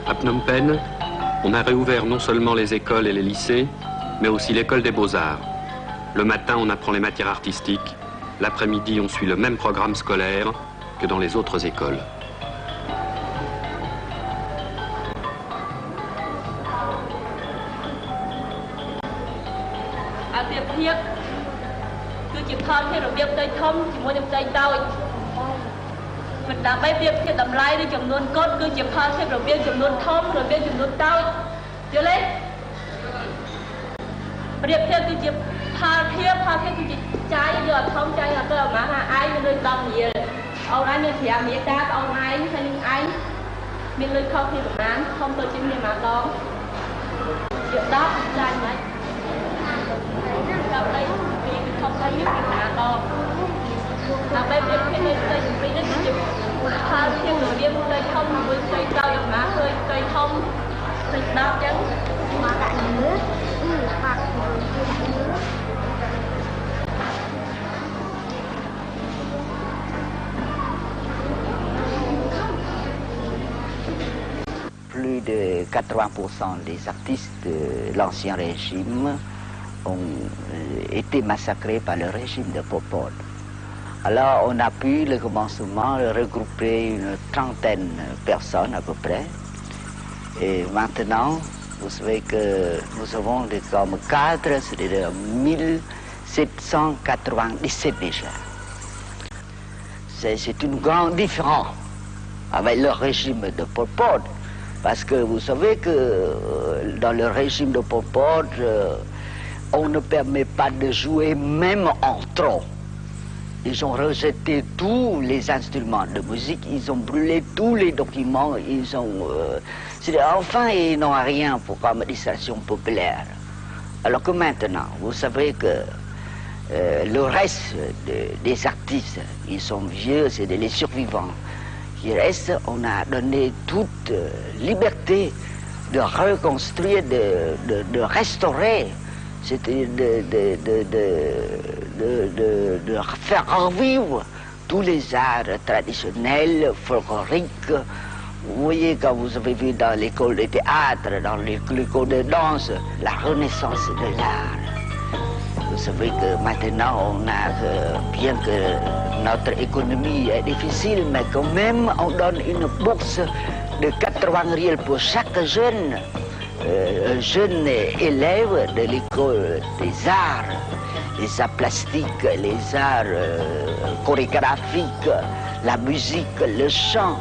À Phnom Penh, on a réouvert non seulement les écoles et les lycées, mais aussi l'école des beaux-arts. Le matin, on apprend les matières artistiques. L'après-midi, on suit le même programme scolaire que dans les autres écoles. Plus de 80% des artistes de l'ancien régime ont été massacrés par le régime de Pol Pot. Alors on a pu, le commencement, regrouper une trentaine de personnes à peu près. Et maintenant, vous savez que nous avons comme cadre, c'est-à-dire 1797 déjà. C'est une grande différence avec le régime de Pol Pot. Parce que vous savez que dans le régime de Pol Pot, on ne permet pas de jouer même en trop. Ils ont rejeté tous les instruments de musique, ils ont brûlé tous les documents, ils ont... enfin, ils n'ont rien pour l'administration populaire. Alors que maintenant, vous savez que le reste des artistes, ils sont vieux, c'est les survivants. Il reste, on a donné toute liberté de reconstruire, de restaurer, c'était de faire revivre tous les arts traditionnels, folkloriques. Vous voyez, quand vous avez vu dans l'école de théâtre, dans l'école de danse, la renaissance de l'art. Vous savez que maintenant, on a, bien que notre économie est difficile, mais quand même, on donne une bourse de 80 riels pour chaque jeune élève de l'école des arts, les arts plastiques, les arts chorégraphiques, la musique, le chant.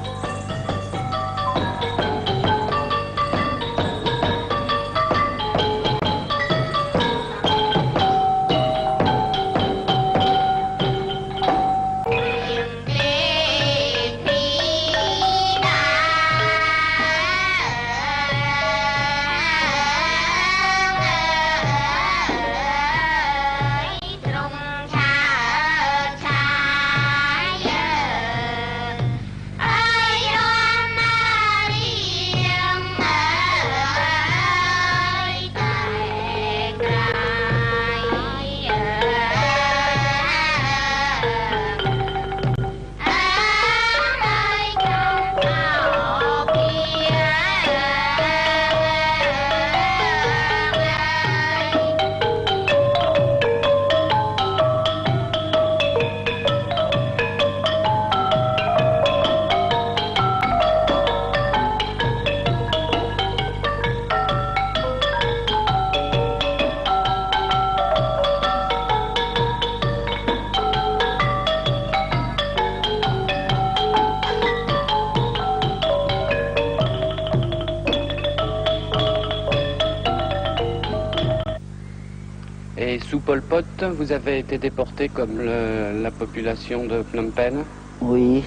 Pol Pot, vous avez été déporté comme la population de Phnom Penh? Oui,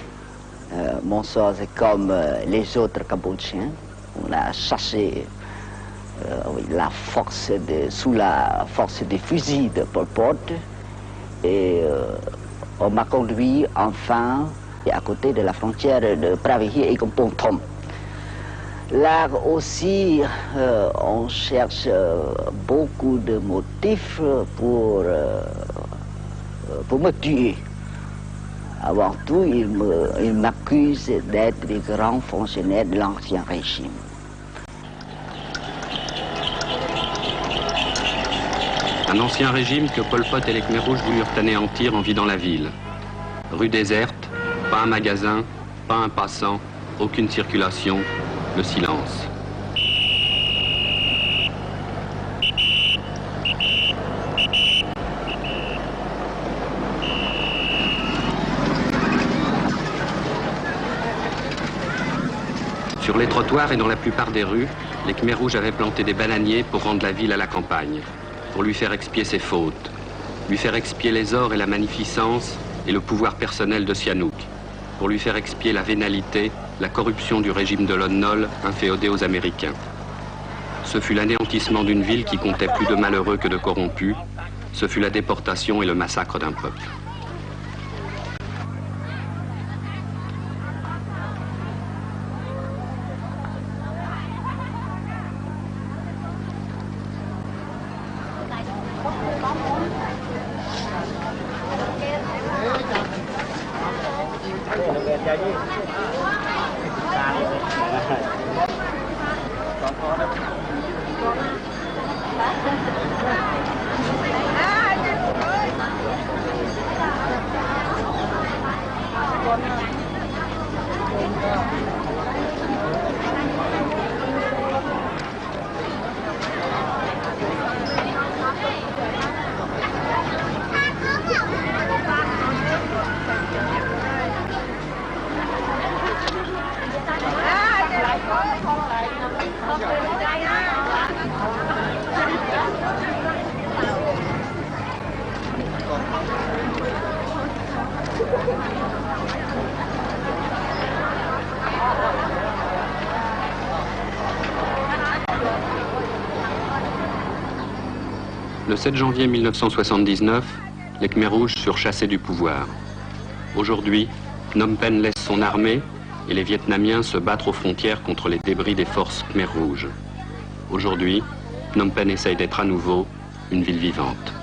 mon sort c'est comme les autres Cambodgiens. On a chassé oui, sous la force des fusils de Pol Pot et on m'a conduit enfin à côté de la frontière de Pravihi et Kampong Thom. Là aussi, on cherche beaucoup de motifs pour me tuer. Avant tout, il m'accuse d'être des grands fonctionnaires de l'ancien régime. Un ancien régime que Pol Pot et les Khmers rouges voulurent anéantir en vidant la ville. Rue déserte, pas un magasin, pas un passant, aucune circulation, le silence. Sur les trottoirs et dans la plupart des rues, les Khmers rouges avaient planté des bananiers pour rendre la ville à la campagne, pour lui faire expier ses fautes, lui faire expier les ors et la magnificence et le pouvoir personnel de Sihanouk, pour lui faire expier la vénalité, la corruption du régime de Lon Nol inféodé aux Américains. Ce fut l'anéantissement d'une ville qui comptait plus de malheureux que de corrompus, ce fut la déportation et le massacre d'un peuple. Le 7 janvier 1979, les Khmers rouges furent chassés du pouvoir. Aujourd'hui, Phnom Penh laisse son armée et les Vietnamiens se battent aux frontières contre les débris des forces Khmers rouges. Aujourd'hui, Phnom Penh essaye d'être à nouveau une ville vivante.